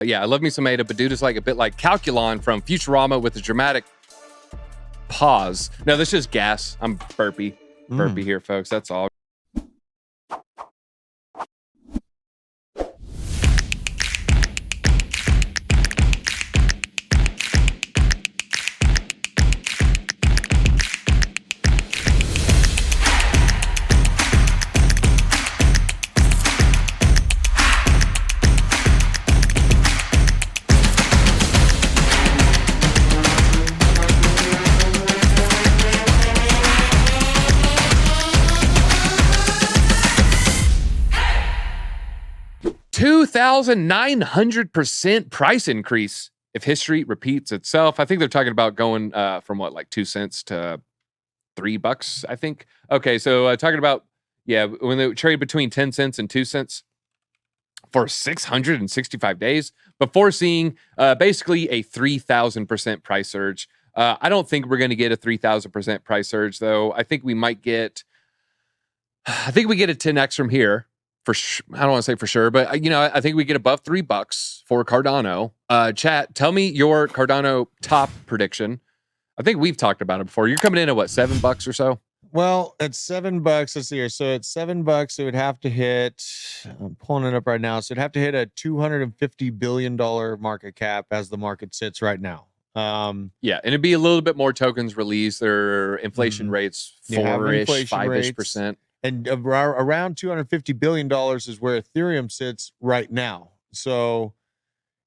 Yeah, I love me some Ada, but dude is like a bit like Calculon from Futurama with a dramatic pause. No, that's just gas. I'm burpy here, folks. That's all. $2,900% price increase if history repeats itself. I think they're talking about going from what, like 2 cents to $3, I think. Okay, so talking about, yeah, when they trade between 10 cents and 2 cents for 665 days before seeing basically a 3,000% price surge. I don't think we're going to get a 3,000% price surge, though. I think we might get, I think we get a 10x from here. I don't want to say for sure, but I think we get above $3 for Cardano. Chat, tell me your Cardano top prediction. I think we've talked about it before. You're coming in at what, $7 or so? Well, at $7, let's see here. So at $7, it would have to hit, I'm pulling it up right now. So it'd have to hit a $250 billion market cap as the market sits right now. Yeah, and it'd be a little bit more tokens released. Their inflation rates 4-ish, 5-ish percent. And around $250 billion is where Ethereum sits right now. So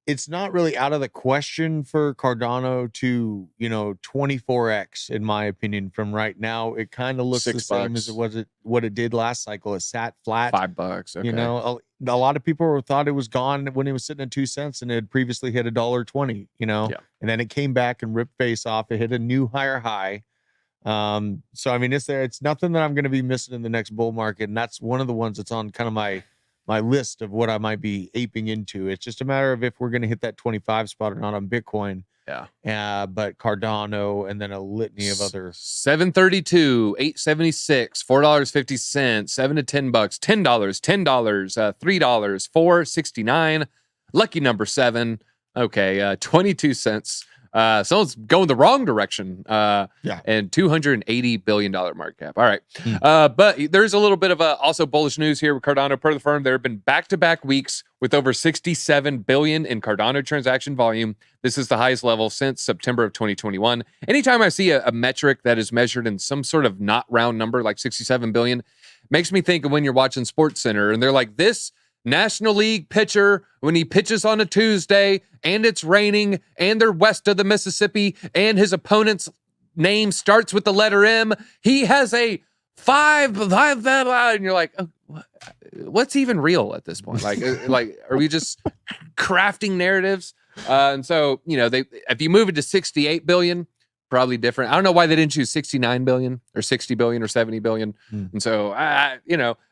it's not really out of the question for Cardano to, 24x, in my opinion, from right now. It kind of looks the same as what it did last cycle. It sat flat. $5. Okay. A lot of people thought it was gone when it was sitting at 2 cents and it had previously hit $1.20, Yeah. And then it came back and ripped face off. It hit a new higher high. So I mean, it's nothing that I'm going to be missing in the next bull market, and that's one of the ones that's on kind of my list of what I might be aping into. It's just a matter of if we're going to hit that 25 spot or not on Bitcoin. Yeah. But Cardano and then a litany of other 732, 876, $4.50, 7 to $10, $10, $10, $3, 4.69, lucky number 7. Okay, 22 cents. Someone's going the wrong direction. And $280 billion market cap. All right. But there's a little bit of also bullish news here with Cardano. Per the firm, there have been back-to-back weeks with over 67 billion in Cardano transaction volume. This is the highest level since September of 2021. Anytime I see a metric that is measured in some sort of not round number, like 67 billion, makes me think of when you're watching SportsCenter and they're like, this National League pitcher, when he pitches on a Tuesday and it's raining and they're west of the Mississippi and his opponent's name starts with the letter M, he has a 5, and you're like, oh, what's even real at this point? Like, are we just crafting narratives? And so, if you move it to 68 billion, probably different. I don't know why they didn't choose 69 billion or 60 billion or 70 billion. And so,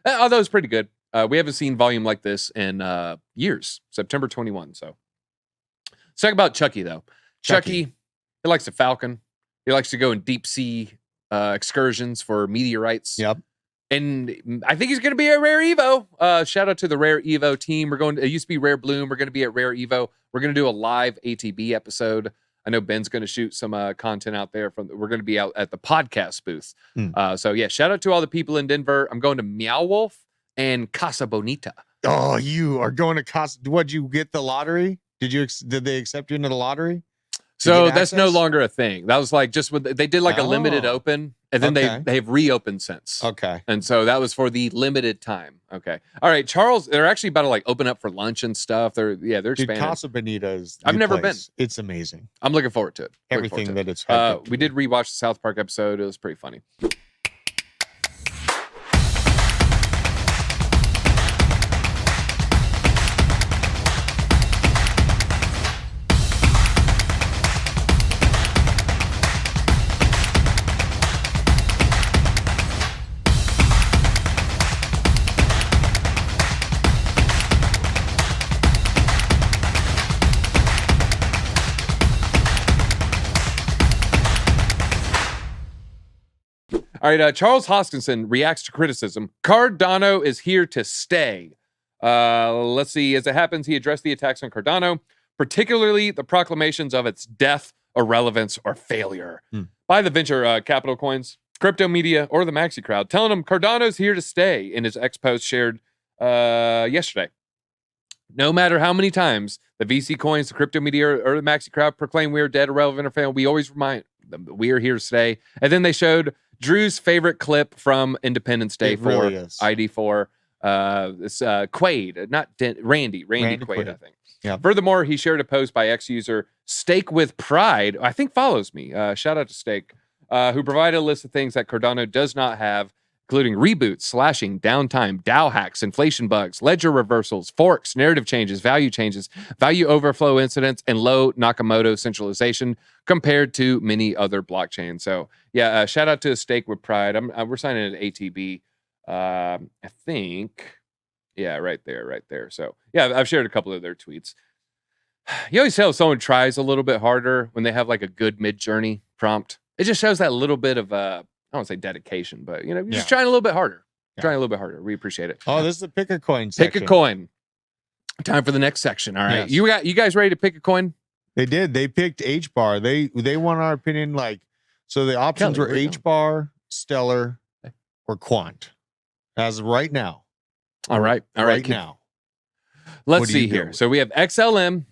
although it's pretty good. We haven't seen volume like this in years. September 21. So let's talk about Chucky, though. Chucky, he likes to falcon. He likes to go in deep sea excursions for meteorites. Yep. And I think he's going to be a Rare Evo. Shout out to the Rare Evo team. It used to be Rare Bloom. We're going to be at Rare Evo. We're going to do a live ATB episode. I know Ben's going to shoot some content out there. We're going to be out at the podcast booth. So yeah, shout out to all the people in Denver. I'm going to Meow Wolf and Casa Bonita. Oh, you are going to Casa. What'd you get the lottery? Did they accept you into the lottery? So that's no longer a thing. That was like just when they did like a limited open, and then they've reopened since. Okay. And so that was for the limited time. Okay. All right, Charles, they're actually about to like open up for lunch and stuff. They're expanding. Casa Bonita is I've never been. It's amazing. I'm looking forward to it. Everything that it's we did rewatch the South Park episode. It was pretty funny. All right, Charles Hoskinson reacts to criticism. Cardano is here to stay. Let's see. As it happens, he addressed the attacks on Cardano, particularly the proclamations of its death, irrelevance, or failure by the venture capital coins, crypto media, or the maxi crowd, telling them Cardano's here to stay in his X post shared yesterday. No matter how many times the VC coins, the crypto media, or the maxi crowd proclaim we are dead, irrelevant, or failed, we always remind them that we are here to stay. And then they showed Drew's favorite clip from Independence Day 4, really is. ID4. It's Quaid, not Randy Quaid, I think. Yeah. Furthermore, he shared a post by ex-user Steak with Pride, I think follows me. Shout out to Steak, who provided a list of things that Cardano does not have, including reboots, slashing, downtime, DAO hacks, inflation bugs, ledger reversals, forks, narrative changes, value overflow incidents, and low Nakamoto centralization compared to many other blockchains. So yeah, shout out to Steak with Pride. We're signing an ATB. I think, yeah, right there. So yeah, I've shared a couple of their tweets. You always tell if someone tries a little bit harder when they have like a good mid-journey prompt. It just shows that little bit of I don't want to say dedication, but you know, you're just trying a little bit harder. Trying a little bit harder. We appreciate it. Oh, this is the pick a coin section. Pick a coin. Time for the next section. All right. Yes. You guys ready to pick a coin? They did. They picked H bar. They want our opinion. Like, so the options were H bar, Stellar, or Quant. As of right now. All right. Right now. Let's see here. So we have XLM,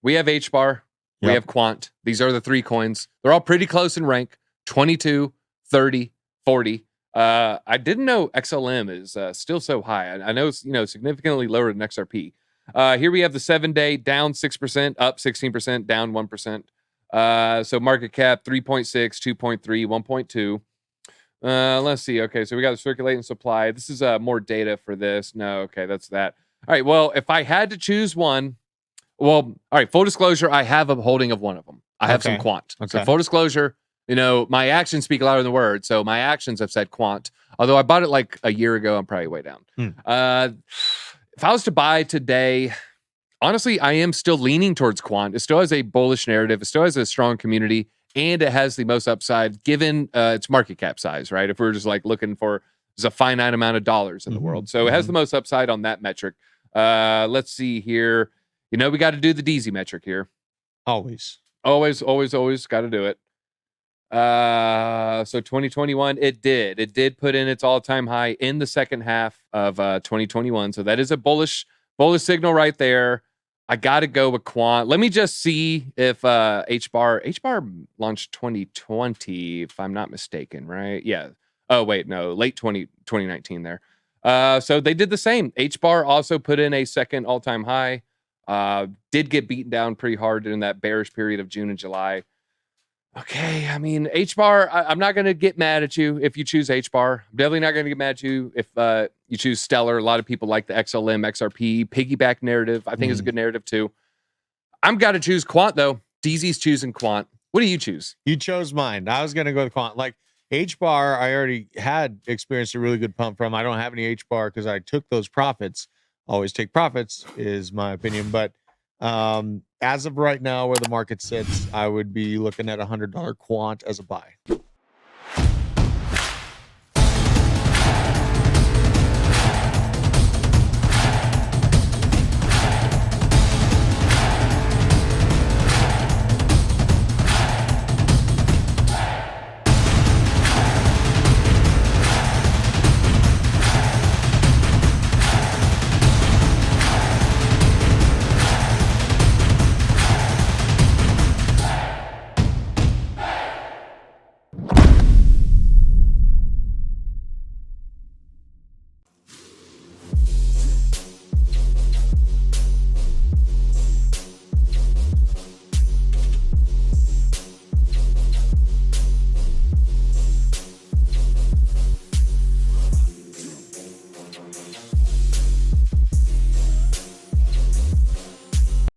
we have H bar, we have Quant. These are the three coins. They're all pretty close in rank. 22, 30, 40. I didn't know XLM is still so high. I know it's, significantly lower than XRP. Here we have the 7-day down 6%, up 16%, down 1%. So market cap 3.6, 2.3, 1.2. Let's see. Okay, so we got the circulating supply. This is more data for this. No, okay, that's that. All right, well, if I had to choose one, all right, full disclosure, I have a holding of one of them. I have some Quant. Okay. So full disclosure, my actions speak louder than words. So my actions have said Quant. Although I bought it like a year ago, I'm probably way down. If I was to buy today, honestly, I am still leaning towards Quant. It still has a bullish narrative. It still has a strong community, and it has the most upside given its market cap size, right? If we're just like looking for, there's a finite amount of dollars in the world. So it has the most upside on that metric. Let's see here. We got to do the DZ metric here. Always got to do it. So 2021, it did put in its all-time high in the second half of 2021. So that is a bullish signal right there. I got to go with Quant. Let me just see if H bar launched 2020, if I'm not mistaken, right? Yeah. Oh, wait, no, late 2019 there. So they did the same. H bar also put in a second all-time high. Did get beaten down pretty hard in that bearish period of June and July. Okay, I mean, H bar, I'm not going to get mad at you if you choose H bar. I'm definitely not going to get mad at you if you choose Stellar. A lot of people like the XLM, XRP, piggyback narrative. I think is a good narrative too. I'm got to choose Quant though. DZ's choosing Quant. What do you choose? You chose mine. I was going to go with Quant. Like H bar, I already had experienced a really good pump from. I don't have any H bar because I took those profits. Always take profits is my opinion. But as of right now, where the market sits, I would be looking at $100 Quant as a buy.